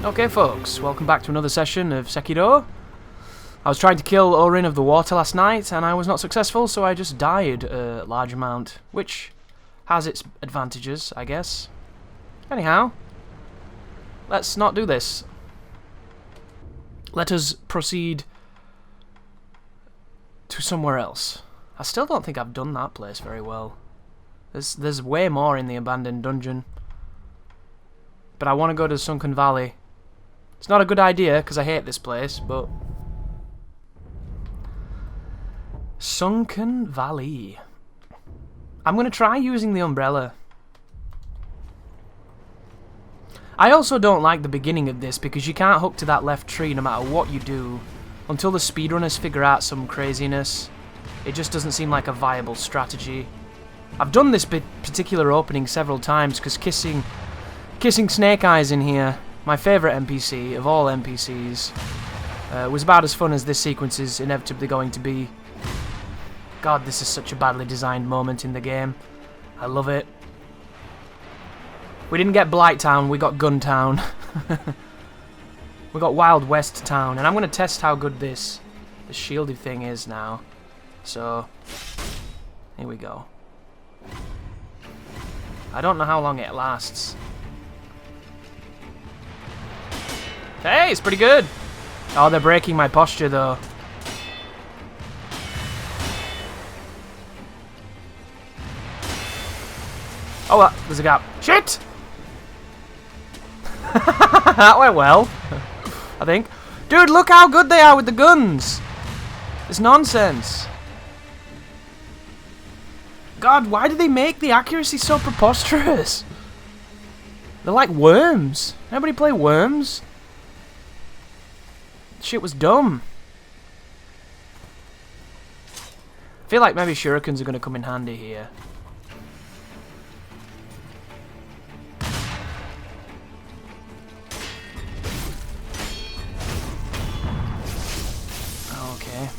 Okay folks, welcome back to another session of Sekiro. I was trying to kill Orin of the Water last night and I was not successful, so I just died a large amount, which has its advantages, I guess. Anyhow, let's not do this. Let us proceed to somewhere else. I still don't think I've done that place very well. There's way more in the abandoned dungeon. But I want to go to Sunken Valley. It's not a good idea, because I hate this place, but... Sunken Valley. I'm going to try using the umbrella. I also don't like the beginning of this, because you can't hook to that left tree no matter what you do. Until the speedrunners figure out some craziness. It just doesn't seem like a viable strategy. I've done this particular opening several times, because kissing Snake Eyes in here, my favourite NPC of all NPCs, was about as fun as this sequence is inevitably going to be. God, this is such a badly designed moment in the game. I love it. We didn't get Blight Town, we got Gun Town. We got Wild West Town, and I'm going to test how good this shielded thing is now. So, here we go. I don't know how long it lasts. Hey, it's pretty good. Oh, they're breaking my posture, though. Oh, there's a gap. Shit! That went well, I think. Dude, look how good they are with the guns. It's nonsense. God, why do they make the accuracy so preposterous? They're like worms. Anybody play Worms? Shit was dumb. I feel like maybe shurikens are going to come in handy here. Okay.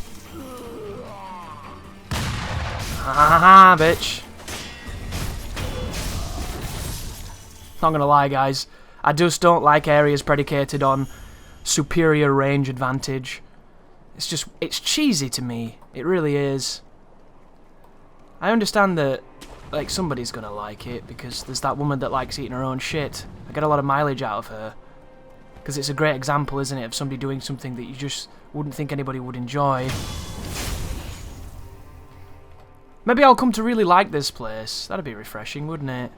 Haha, bitch. Not gonna lie, guys. I just don't like areas predicated on superior range advantage. It's cheesy to me. It really is. I understand that, like, somebody's gonna like it because there's that woman that likes eating her own shit. I get a lot of mileage out of her. Because it's a great example, isn't it, of somebody doing something that you just wouldn't think anybody would enjoy. Maybe I'll come to really like this place. That'd be refreshing, wouldn't it?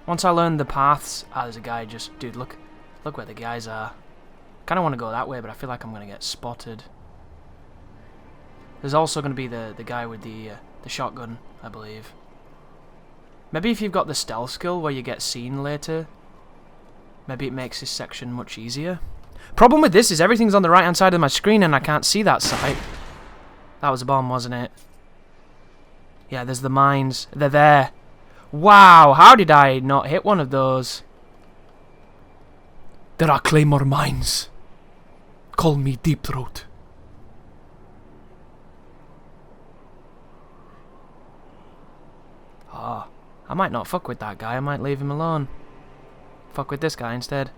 Once I learn the paths... Ah, there's a guy just... Dude, look where the guys are. Kind of want to go that way, but I feel like I'm going to get spotted. There's also going to be the guy with the shotgun, I believe. Maybe if you've got the stealth skill where you get seen later, maybe it makes this section much easier. Problem with this is everything's on the right-hand side of my screen and I can't see that side. That was a bomb, wasn't it? Yeah, there's the mines. They're there. Wow, how did I not hit one of those? There are claymore mines. Call me Deep Throat. Ah, I might not fuck with that guy. I might leave him alone. Fuck with this guy instead.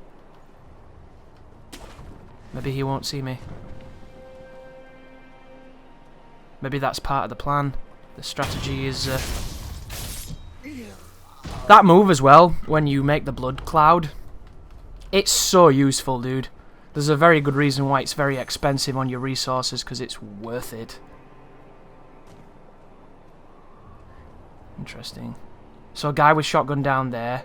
Maybe he won't see me. Maybe that's part of the plan. The strategy is... That move as well, when you make the blood cloud, it's so useful, dude. There's a very good reason why it's very expensive on your resources, because it's worth it. Interesting. So a guy with shotgun down there.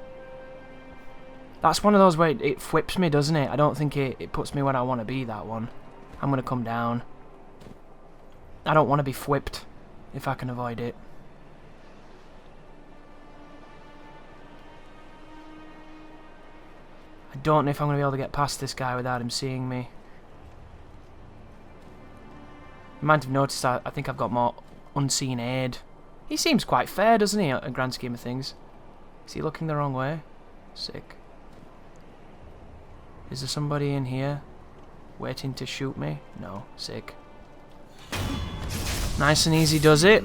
That's one of those where it whips me, doesn't it? I don't think it puts me where I want to be, that one. I'm going to come down. I don't want to be whipped, if I can avoid it. I don't know if I'm going to be able to get past this guy without him seeing me. You might have noticed I think I've got more unseen aid. He seems quite fair, doesn't he, in the grand scheme of things? Is he looking the wrong way? Sick. Is there somebody in here waiting to shoot me? No. Sick. Nice and easy does it.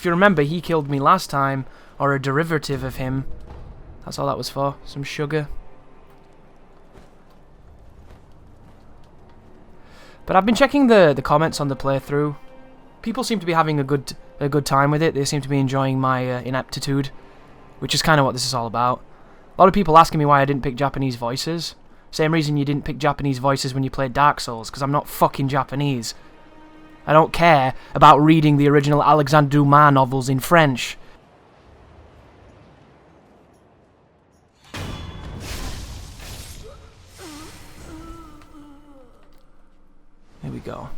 If you remember, he killed me last time, or a derivative of him. That's all that was for. Some sugar. But I've been checking the comments on the playthrough. People seem to be having a good time with it. They seem to be enjoying my ineptitude, which is kind of what this is all about. A lot of people asking me why I didn't pick Japanese voices. Same reason you didn't pick Japanese voices when you played Dark Souls, because I'm not fucking Japanese. I don't care about reading the original Alexandre Dumas novels in French. Here we go.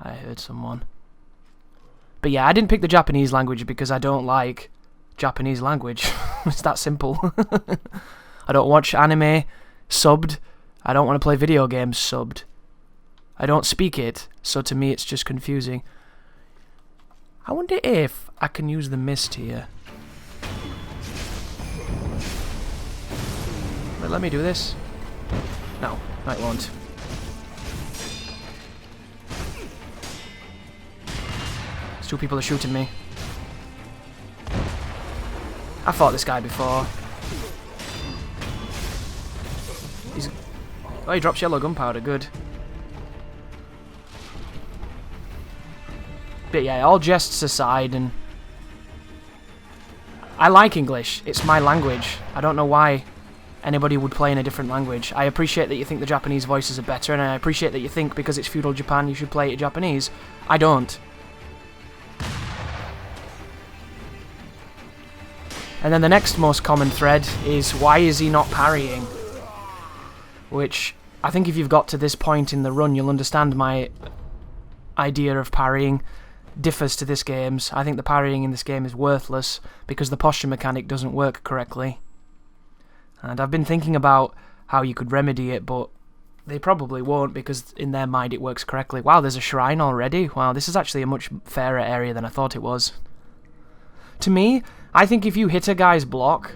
I heard someone. But yeah, I didn't pick the Japanese language because I don't like Japanese language. It's that simple. I don't watch anime subbed. I don't want to play video games subbed. I don't speak it, so to me it's just confusing. I wonder if I can use the mist here. Let me do this. No, it won't. Two people are shooting me. I fought this guy before. Oh, he drops yellow gunpowder, good. But yeah, all jests aside, and I like English. It's my language. I don't know why anybody would play in a different language. I appreciate that you think the Japanese voices are better, and I appreciate that you think because it's feudal Japan you should play it Japanese. I don't. And then the next most common thread is, why is he not parrying? Which, I think if you've got to this point in the run, you'll understand my idea of parrying differs to this game's. I think the parrying in this game is worthless, because the posture mechanic doesn't work correctly. And I've been thinking about how you could remedy it, but they probably won't, because in their mind it works correctly. Wow, there's a shrine already? Wow, this is actually a much fairer area than I thought it was. To me, I think if you hit a guy's block,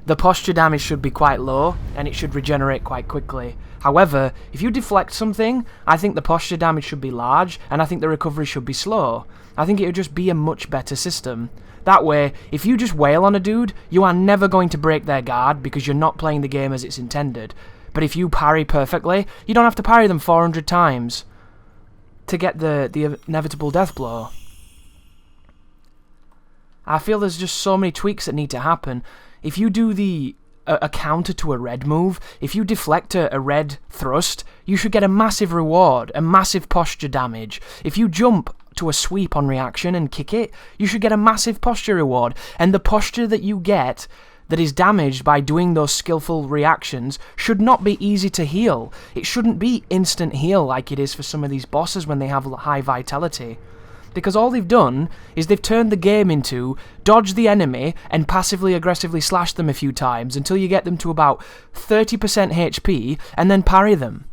the posture damage should be quite low, and it should regenerate quite quickly. However, if you deflect something, I think the posture damage should be large, and I think the recovery should be slow. I think it would just be a much better system. That way, if you just wail on a dude, you are never going to break their guard, because you're not playing the game as it's intended. But if you parry perfectly, you don't have to parry them 400 times to get the inevitable death blow. I feel there's just so many tweaks that need to happen. If you do a counter to a red move, if you deflect a red thrust, you should get a massive reward, a massive posture damage. If you jump to a sweep on reaction and kick it, you should get a massive posture reward. And the posture that you get that is damaged by doing those skillful reactions should not be easy to heal. It shouldn't be instant heal like it is for some of these bosses when they have high vitality. Because all they've done is they've turned the game into dodge the enemy and passively aggressively slash them a few times until you get them to about 30% HP and then parry them.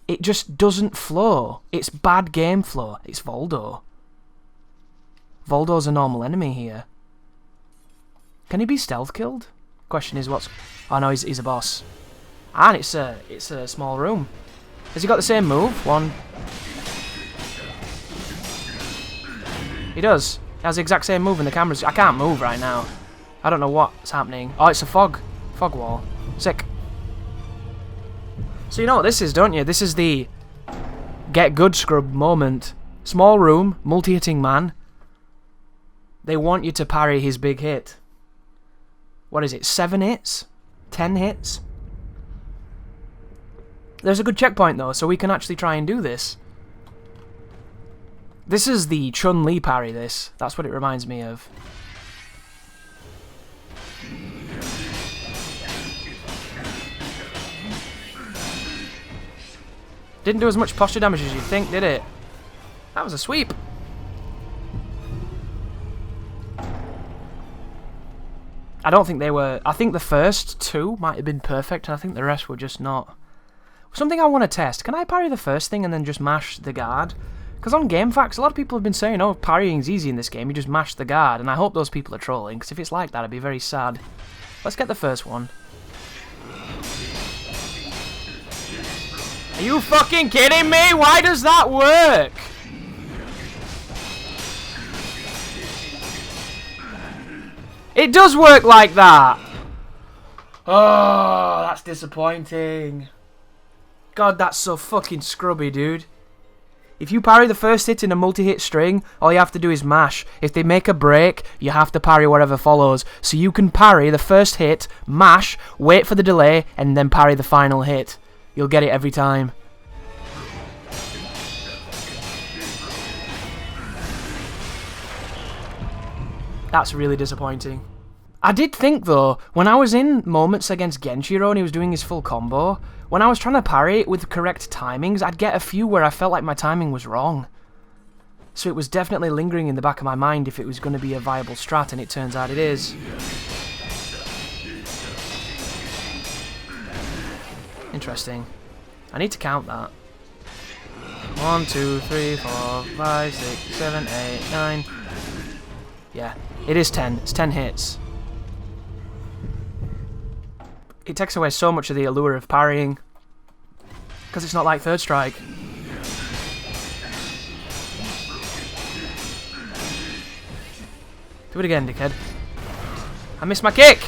It just doesn't flow. It's bad game flow. It's Voldo. Voldo's a normal enemy here. Can he be stealth killed? Question is what's... Oh no, he's a boss. And it's a small room. Has he got the same move? One... He does. He has the exact same move in the cameras. I can't move right now. I don't know what's happening. Oh, it's a fog wall. Sick. So you know what this is, don't you? This is the get good scrub moment. Small room, multi-hitting man. They want you to parry his big hit. What is it? 7 hits? 10 hits? There's a good checkpoint though, so we can actually try and do this. This is the Chun-Li parry, this. That's what it reminds me of. Didn't do as much posture damage as you'd think, did it? That was a sweep. I don't think they were... I think the first 2 might have been perfect, and I think the rest were just not. Something I want to test. Can I parry the first thing and then just mash the guard? Because on GameFAQs, a lot of people have been saying, oh, parrying's easy in this game, you just mash the guard, and I hope those people are trolling, because if it's like that, I'd be very sad. Let's get the first one. Are you fucking kidding me? Why does that work? It does work like that. Oh, that's disappointing. God, that's so fucking scrubby, dude. If you parry the first hit in a multi-hit string, all you have to do is mash. If they make a break, you have to parry whatever follows. So you can parry the first hit, mash, wait for the delay, and then parry the final hit. You'll get it every time. That's really disappointing. I did think, though, when I was in moments against Genshiro and he was doing his full combo, when I was trying to parry it with correct timings, I'd get a few where I felt like my timing was wrong. So it was definitely lingering in the back of my mind if it was going to be a viable strat, and it turns out it is. Interesting. I need to count that. 1, 2, 3, 4, 5, 6, 7, 8, 9. Yeah, it is 10. It's 10 hits. It takes away so much of the allure of parrying. Because it's not like Third Strike. Do it again, dickhead. I missed my kick!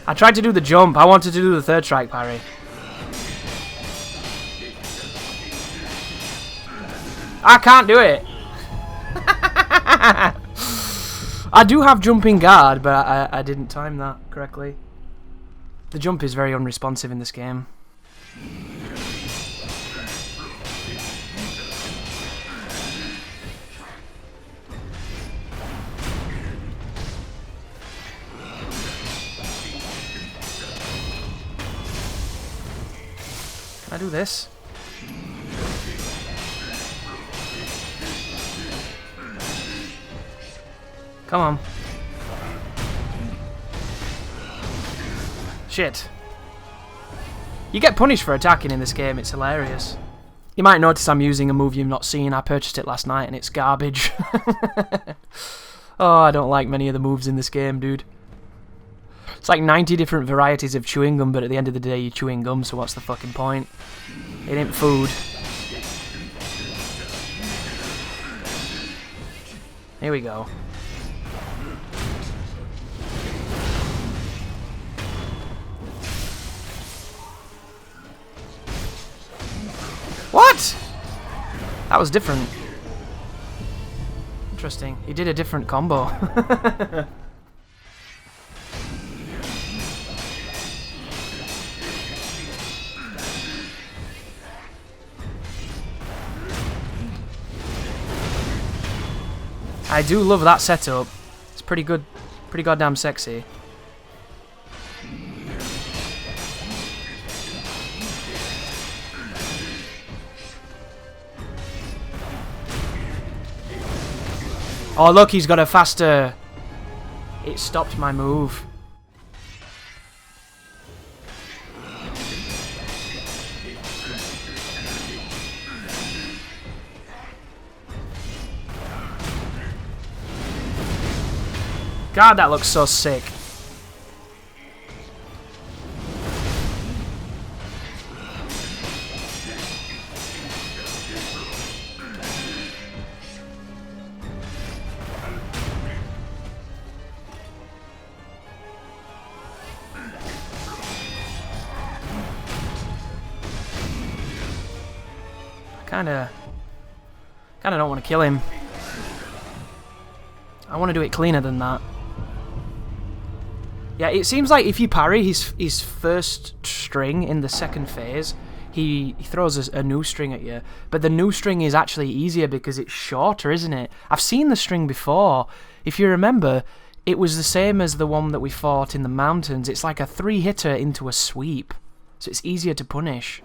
I tried to do the jump. I wanted to do the Third Strike parry. I can't do it. I do have jumping guard, but I didn't time that correctly. The jump is very unresponsive in this game. Can I do this? Come on. Shit. You get punished for attacking in this game, it's hilarious. You might notice I'm using a move you've not seen. I purchased it last night and it's garbage. Oh, I don't like many of the moves in this game, dude. It's like 90 different varieties of chewing gum, but at the end of the day you're chewing gum, so what's the fucking point? It ain't food. Here we go. What? That was different. Interesting. He did a different combo. I do love that setup. It's pretty good. Pretty goddamn sexy. Oh look, he's got a faster... It stopped my move. God, that looks so sick. Kinda don't want to kill him. I want to do it cleaner than that. Yeah, it seems like if you parry his first string in the second phase, he throws a new string at you. But the new string is actually easier because it's shorter, isn't it? I've seen the string before. If you remember, it was the same as the one that we fought in the mountains. It's like a 3-hitter into a sweep. So it's easier to punish.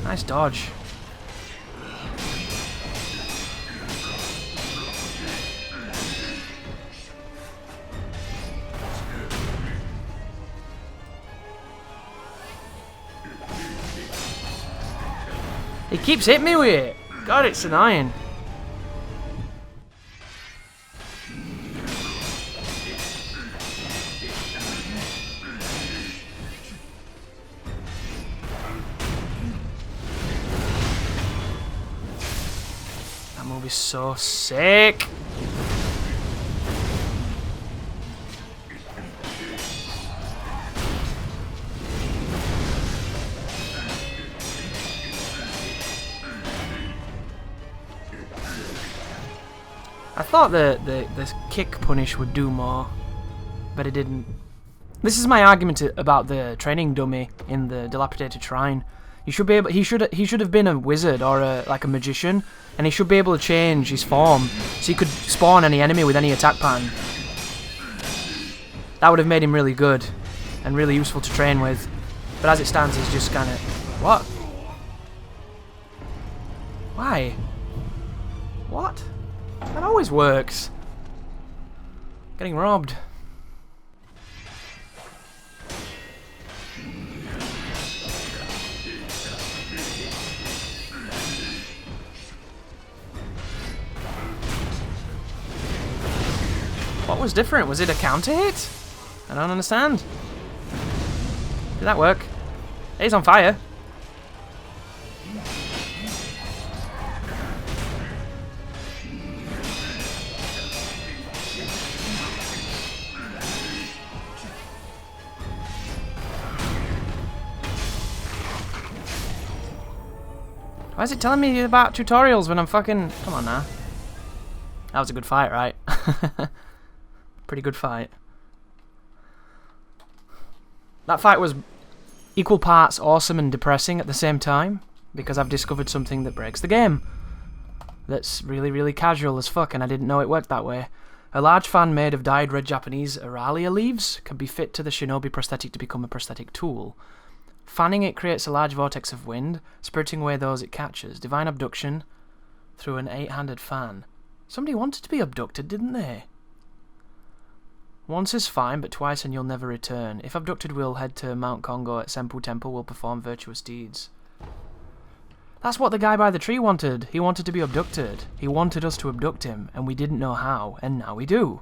Nice dodge. He keeps hitting me with it. God, it's annoying. That movie's so sick. I thought the kick punish would do more, but it didn't. This is my argument about the training dummy in the dilapidated shrine. He should be able. He should have been a wizard or like a magician, and he should be able to change his form so he could spawn any enemy with any attack pattern. That would have made him really good and really useful to train with. But as it stands, he's just kind of what? Why? What? That always works. Getting robbed. What was different? Was it a counter hit? I don't understand. Did that work? He's on fire. Why is it telling me about tutorials when I'm fucking... Come on now. That was a good fight, right? Pretty good fight. That fight was equal parts awesome and depressing at the same time, because I've discovered something that breaks the game. That's really, really casual as fuck, and I didn't know it worked that way. A large fan made of dyed red Japanese Aralia leaves can be fit to the shinobi prosthetic to become a prosthetic tool. Fanning it creates a large vortex of wind, spiriting away those it catches. Divine abduction through an 8-handed fan. Somebody wanted to be abducted, didn't they? Once is fine, but twice and you'll never return. If abducted, we'll head to Mount Kongo at Senpu Temple. We'll perform virtuous deeds. That's what the guy by the tree wanted. He wanted to be abducted. He wanted us to abduct him, and we didn't know how, and now we do.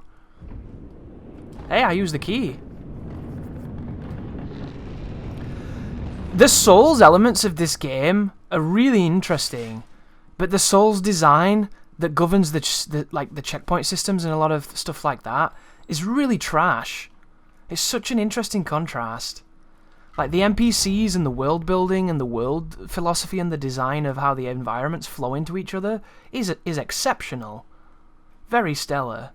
Hey, I used the key. The Souls elements of this game are really interesting, but the Souls design that governs the checkpoint systems and a lot of stuff like that is really trash. It's such an interesting contrast. Like the NPCs and the world building and the world philosophy and the design of how the environments flow into each other is exceptional. Very stellar.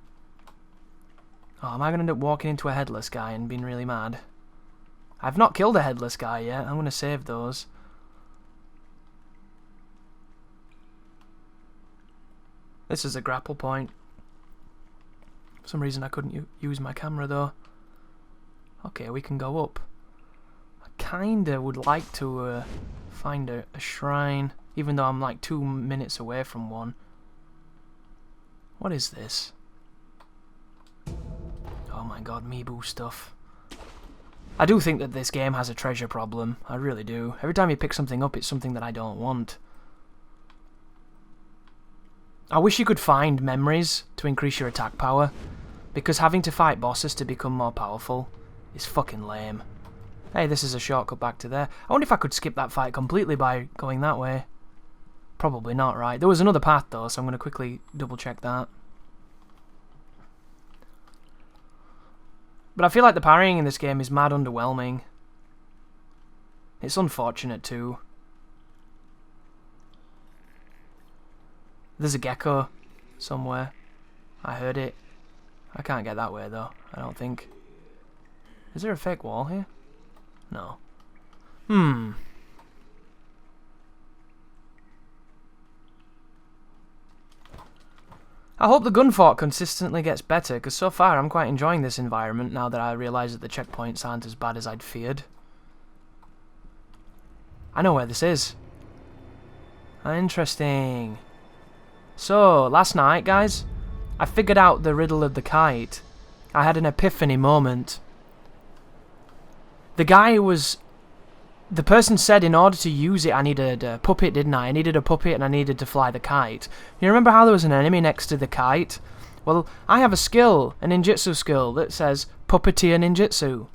Oh, am I going to end up walking into a headless guy and being really mad? I've not killed a headless guy yet. I'm going to save those. This is a grapple point. For some reason I couldn't use my camera though. Okay, we can go up. I kinda would like to find a shrine, even though I'm like 2 minutes away from one. What is this? Oh my god, Meeboo stuff. I do think that this game has a treasure problem. I really do. Every time you pick something up, it's something that I don't want. I wish you could find memories to increase your attack power, because having to fight bosses to become more powerful is fucking lame. Hey, this is a shortcut back to there. I wonder if I could skip that fight completely by going that way. Probably not, right? There was another path though, so I'm going to quickly double check that. But I feel like the parrying in this game is mad underwhelming. It's unfortunate too. There's a gecko somewhere. I heard it. I can't get that way though, I don't think. Is there a fake wall here? No. I hope the gunfight consistently gets better, because so far I'm quite enjoying this environment now that I realise that the checkpoints aren't as bad as I'd feared. I know where this is. Interesting. So, last night, guys, I figured out the riddle of the kite. I had an epiphany moment. The guy who was The person said in order to use it, I needed a puppet, didn't I? I needed a puppet and I needed to fly the kite. You remember how there was an enemy next to the kite? Well, I have a skill, a ninjutsu skill, that says puppeteer ninjutsu.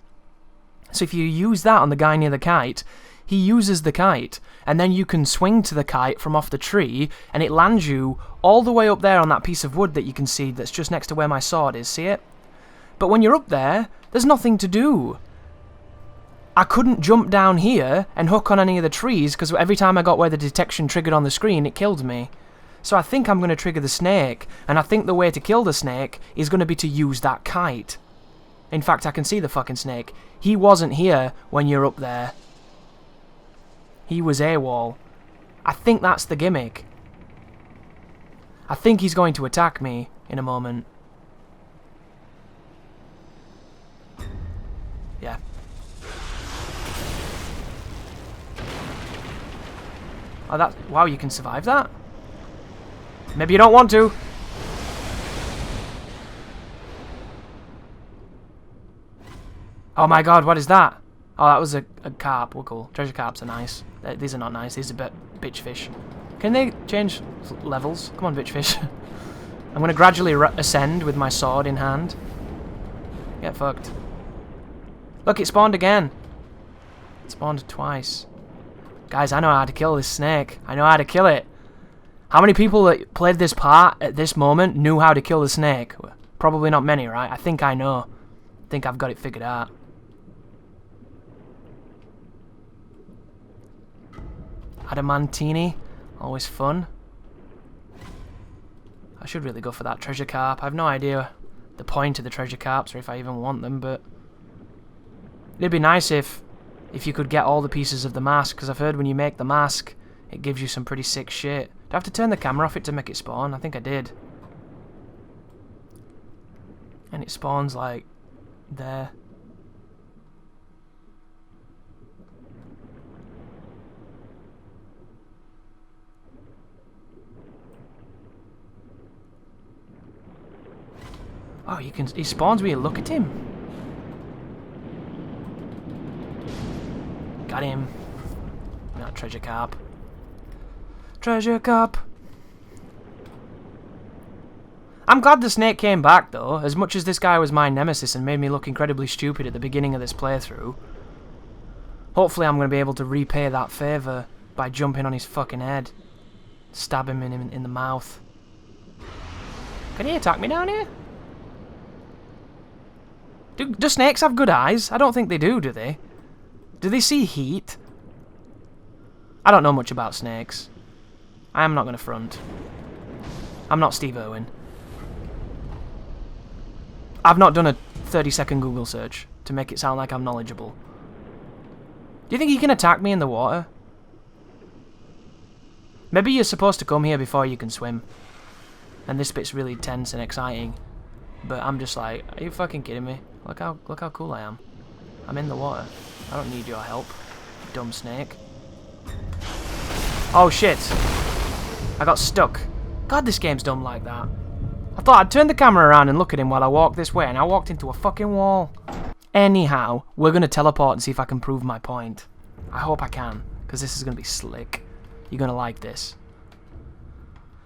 So if you use that on the guy near the kite, he uses the kite, and then you can swing to the kite from off the tree, and it lands you all the way up there on that piece of wood that you can see that's just next to where my sword is, see it? But when you're up there, there's nothing to do. I couldn't jump down here and hook on any of the trees, because every time I got where the detection triggered on the screen, it killed me. So I think I'm going to trigger the snake, and I think the way to kill the snake is going to be to use that kite. In fact, I can see the fucking snake. He wasn't here when you're up there. He was AWOL. I think that's the gimmick. I think he's going to attack me in a moment. Yeah. Oh, that... Wow, you can survive that? Maybe you don't want to. Oh my god, what is that? Oh, that was a carp. Well, cool. Treasure carps are nice. These are not nice. These are bitch fish. Can they change levels? Come on, bitch fish. I'm going to gradually ascend with my sword in hand. Get fucked. Look, it spawned again. It spawned twice. Guys, I know how to kill this snake. I know how to kill it. How many people that played this part at this moment knew how to kill the snake? Probably not many, right? I think I know. I think I've got it figured out. Adamantini. Always fun. I should really go for that treasure carp. I have no idea the point of the treasure carps or if I even want them, but it'd be nice if you could get all the pieces of the mask, because I've heard when you make the mask, it gives you some pretty sick shit. Do I have to turn the camera off it to make it spawn? I think I did. And it spawns, like, there. Oh, you can... He spawns where you look at him. Got him. Not treasure carp. Treasure carp. I'm glad the snake came back, though, as much as this guy was my nemesis and made me look incredibly stupid at the beginning of this playthrough. Hopefully I'm going to be able to repay that favour by jumping on his fucking head. Stab him in the mouth. Can he attack me down here? Do snakes have good eyes? I don't think they do they? Do they see heat? I don't know much about snakes. I am not going to front. I'm not Steve Irwin. I've not done a 30-second Google search to make it sound like I'm knowledgeable. Do you think he can attack me in the water? Maybe you're supposed to come here before you can swim. And this bit's really tense and exciting. But I'm just like, are you fucking kidding me? Look how cool I am. I'm in the water. I don't need your help, dumb snake. Oh shit. I got stuck. God, this game's dumb like that. I thought I'd turn the camera around and look at him while I walked this way, and I walked into a fucking wall. Anyhow, we're going to teleport and see if I can prove my point. I hope I can, because this is going to be slick. You're going to like this.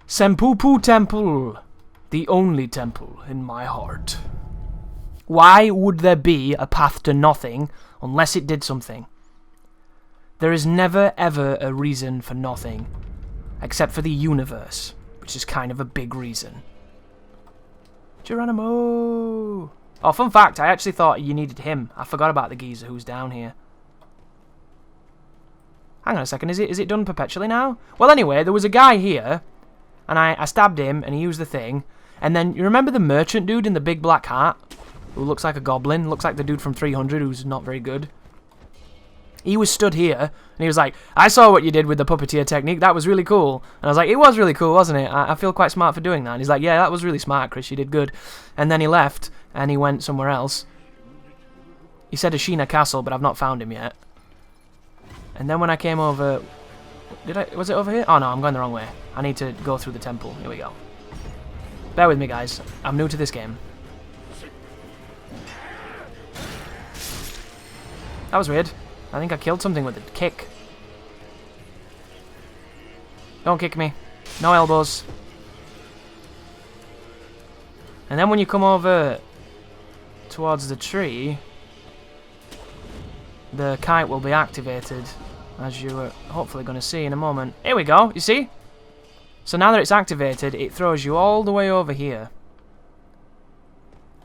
Senpupu Temple. The only temple in my heart. Why would there be a path to nothing unless it did something? There is never ever a reason for nothing, except for the universe, which is kind of a big reason. Geronimo! Oh, fun fact, I actually thought you needed him. I forgot about the geezer who's down here. Hang on a second, is it done perpetually now? Well, anyway, there was a guy here, and I stabbed him, and he used the thing, and then, you remember the merchant dude in the big black hat? Who looks like a goblin, looks like the dude from 300 who's not very good. He was stood here, and he was like, I saw what you did with the puppeteer technique, that was really cool. And I was like, it was really cool, wasn't it? I feel quite smart for doing that. And he's like, yeah, that was really smart, Chris, you did good. And then he left, and he went somewhere else. He said Ashina Castle, but I've not found him yet. And then when I came over... Was it over here? Oh no, I'm going the wrong way. I need to go through the temple. Here we go. Bear with me, guys. I'm new to this game. That was weird. I think I killed something with a kick. Don't kick me. No elbows. And then when you come over towards the tree, the kite will be activated, as you are hopefully going to see in a moment. Here we go, you see? So now that it's activated, it throws you all the way over here.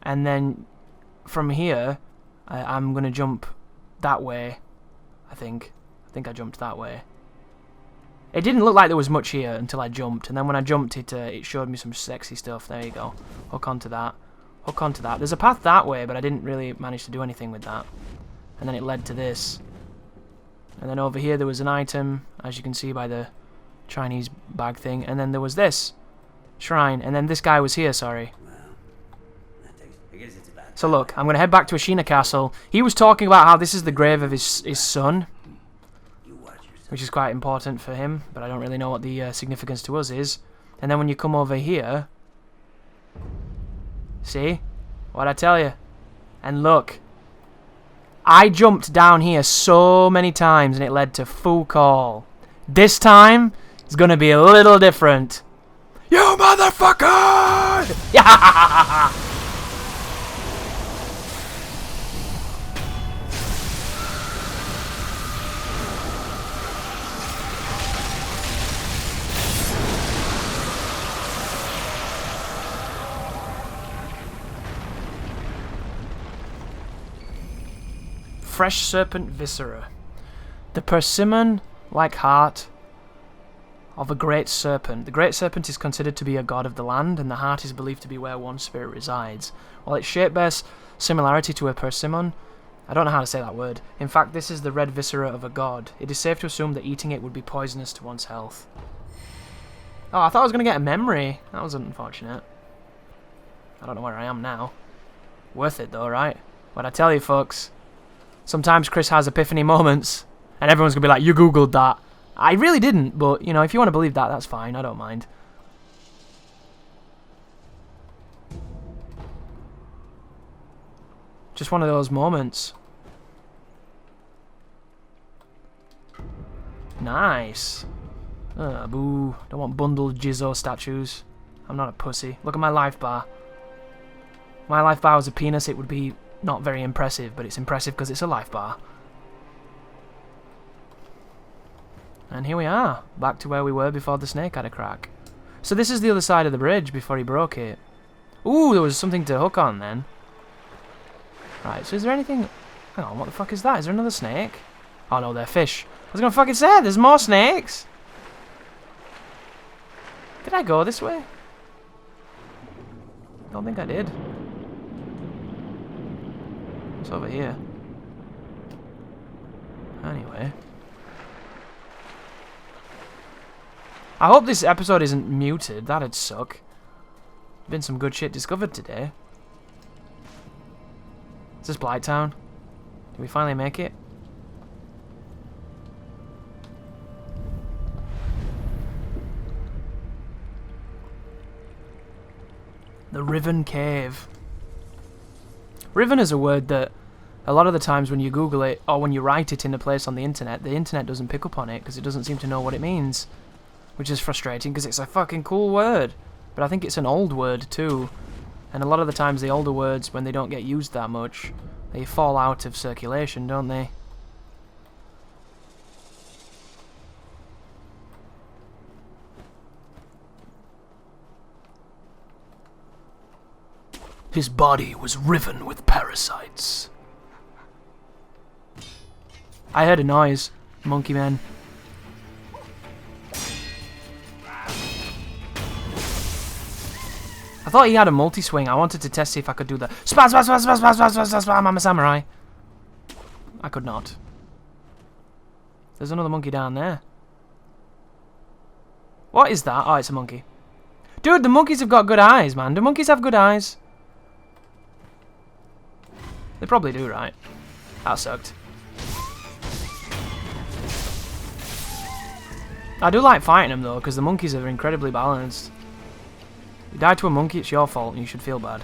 And then from here, I'm going to jump that way, I think. I think I jumped that way. It didn't look like there was much here until I jumped, and then when I jumped it showed me some sexy stuff. There you go. Hook onto that. Hook onto that. There's a path that way, but I didn't really manage to do anything with that. And then it led to this. And then over here there was an item, as you can see by the Chinese bag thing. And then there was this shrine, and then this guy was here, sorry. So look, I'm going to head back to Ashina Castle. He was talking about how this is the grave of his son, which is quite important for him, but I don't really know what the significance to us is. And then when you come over here, see? What'd I tell you? And look, I jumped down here so many times and it led to Fu Call. This time, it's going to be a little different. You motherfucker! Yeah! Fresh serpent viscera. The persimmon-like heart of a great serpent. The great serpent is considered to be a god of the land, and the heart is believed to be where one spirit resides. While its shape bears similarity to a persimmon, I don't know how to say that word. In fact, this is the red viscera of a god. It is safe to assume that eating it would be poisonous to one's health. Oh, I thought I was going to get a memory. That was unfortunate. I don't know where I am now. Worth it though, right? What I tell you, folks. Sometimes Chris has epiphany moments, and everyone's going to be like, you googled that. I really didn't, but, you know, if you want to believe that, that's fine. I don't mind. Just one of those moments. Nice. Boo. Don't want bundled Jizzo statues. I'm not a pussy. Look at my life bar. My life bar was a penis, it would be not very impressive, but it's impressive because it's a life bar. And here we are, back to where we were before the snake had a crack. So this is the other side of the bridge before he broke it. Ooh, there was something to hook on then. Right, so is there anything... Hang on, what the fuck is that? Is there another snake? Oh no, they're fish. I was gonna fucking say, there's more snakes! Did I go this way? Don't think I did. It's over here. Anyway. I hope this episode isn't muted. That'd suck. Been some good shit discovered today. Is this Blighttown? Did we finally make it? The Riven Cave. Riven is a word that a lot of the times when you Google it, or when you write it in a place on the internet doesn't pick up on it because it doesn't seem to know what it means. Which is frustrating because it's a fucking cool word. But I think it's an old word too. And a lot of the times the older words, when they don't get used that much, they fall out of circulation, don't they? His body was riven with parasites. I heard a noise. Monkey man. I thought he had a multi-swing. I wanted to test see if I could do the spam, spam, spam, spam, spam, spam, spam, spam, spam. I'm a samurai. I could not. There's another monkey down there. What is that? Oh, it's a monkey. Dude, the monkeys have got good eyes, man. Do monkeys have good eyes? They probably do, right? That sucked. I do like fighting them, though, because the monkeys are incredibly balanced. You die to a monkey, it's your fault, and you should feel bad.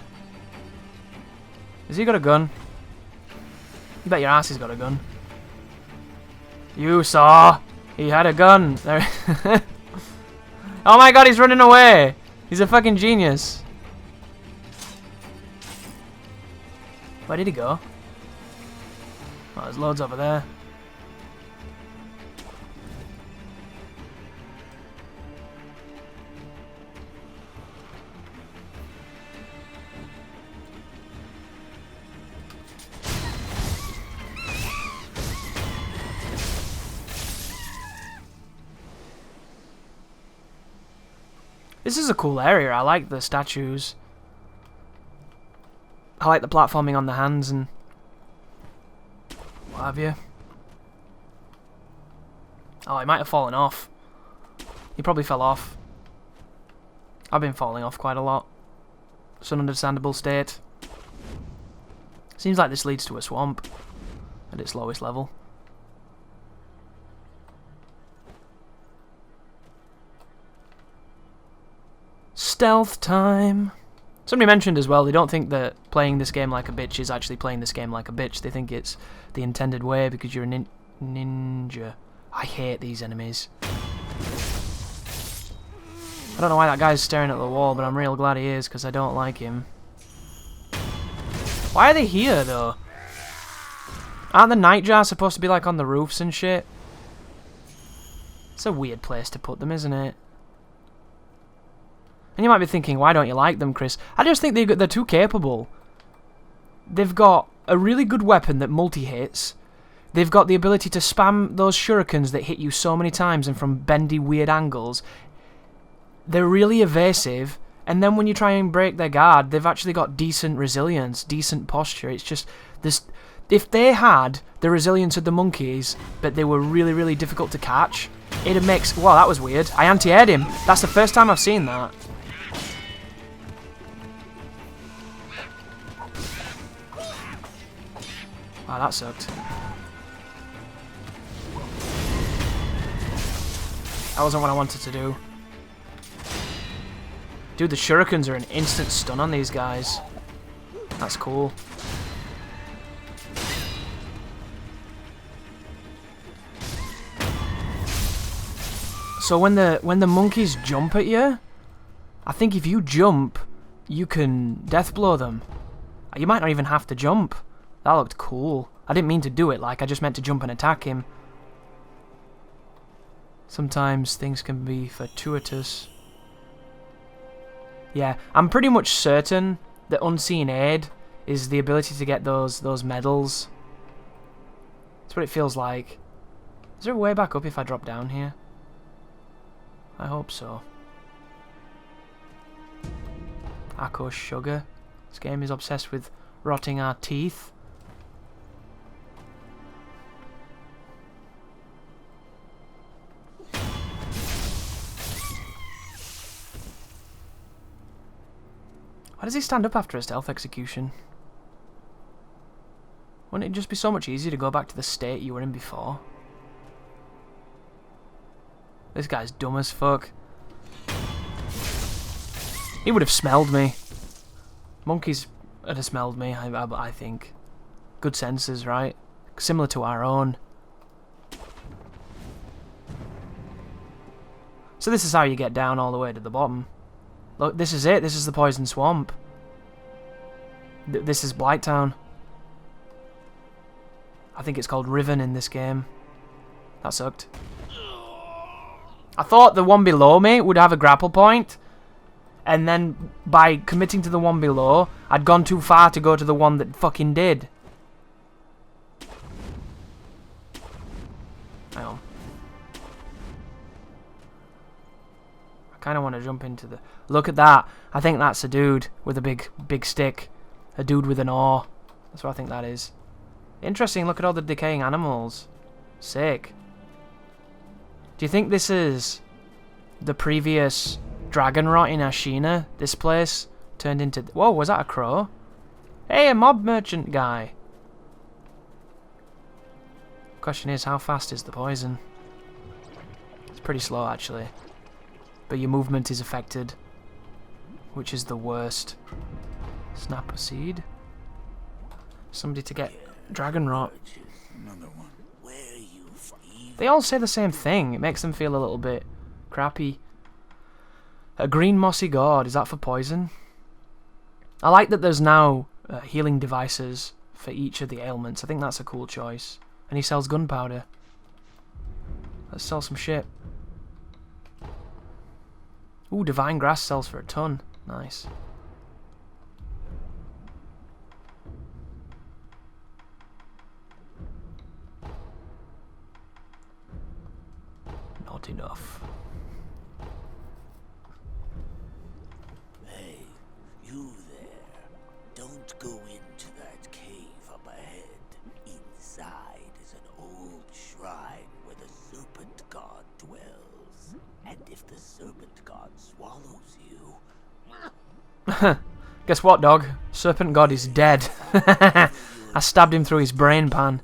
Has he got a gun? You bet your ass he's got a gun. You saw. He had a gun. There. Oh my god, he's running away. He's a fucking genius. Where did he go? Oh, there's loads over there. This is a cool area. I like the statues. I like the platforming on the hands and what have you. Oh, he might have fallen off. He probably fell off. I've been falling off quite a lot. It's an understandable state. Seems like this leads to a swamp at its lowest level. Stealth time. Somebody mentioned as well, they don't think that playing this game like a bitch is actually playing this game like a bitch. They think it's the intended way because you're a ninja. I hate these enemies. I don't know why that guy's staring at the wall, but I'm real glad he is because I don't like him. Why are they here, though? Aren't the nightjars supposed to be like on the roofs and shit? It's a weird place to put them, isn't it? And you might be thinking, why don't you like them, Chris? I just think they're too capable. They've got a really good weapon that multi-hits. They've got the ability to spam those shurikens that hit you so many times and from bendy, weird angles. They're really evasive. And then when you try and break their guard, they've actually got decent resilience, decent posture. It's just this. If they had the resilience of the monkeys, but they were really, really difficult to catch, it'd make... Wow, that was weird. I anti-aired him. That's the first time I've seen that. Wow, that sucked. That wasn't what I wanted to do. Dude, the shurikens are an instant stun on these guys. That's cool. So when the monkeys jump at you, I think if you jump, you can death blow them. You might not even have to jump. That looked cool. I didn't mean to do it, like I just meant to jump and attack him. Sometimes things can be fortuitous. Yeah, I'm pretty much certain that Unseen Aid is the ability to get those medals. That's what it feels like. Is there a way back up if I drop down here? I hope so. Akko Sugar. This game is obsessed with rotting our teeth. Why does he stand up after a stealth execution? Wouldn't it just be so much easier to go back to the state you were in before? This guy's dumb as fuck. He would have smelled me. Monkeys would have smelled me, I think. Good senses, right? Similar to our own. So this is how you get down all the way to the bottom. Look, this is it. This is the Poison Swamp. This is Blighttown. I think it's called Riven in this game. That sucked. I thought the one below me would have a grapple point, and then by committing to the one below, I'd gone too far to go to the one that fucking did. Hang on. I kind of want to jump into the... Look at that. I think that's a dude with a big stick. A dude with an oar. That's what I think that is. Interesting, look at all the decaying animals. Sick. Do you think this is the previous dragon rot in Ashina? This place turned into... Whoa, was that a crow? Hey, a mob merchant guy. Question is, how fast is the poison? It's pretty slow, actually. But your movement is affected, which is the worst. Snap a seed. Somebody to get dragon rot. Another one. Where you They all say the same thing. It makes them feel a little bit crappy. A green mossy gourd. Is that for poison? I like that there's now healing devices for each of the ailments. I think that's a cool choice. And he sells gunpowder. Let's sell some shit. Ooh, divine grass sells for a ton. Nice. Not enough. Hey, you there. Don't go into that cave up ahead. Inside is an old shrine where the serpent god dwells. And if the serpent god swallows you... Guess what, dog? Serpent god is dead. I stabbed him through his brain pan.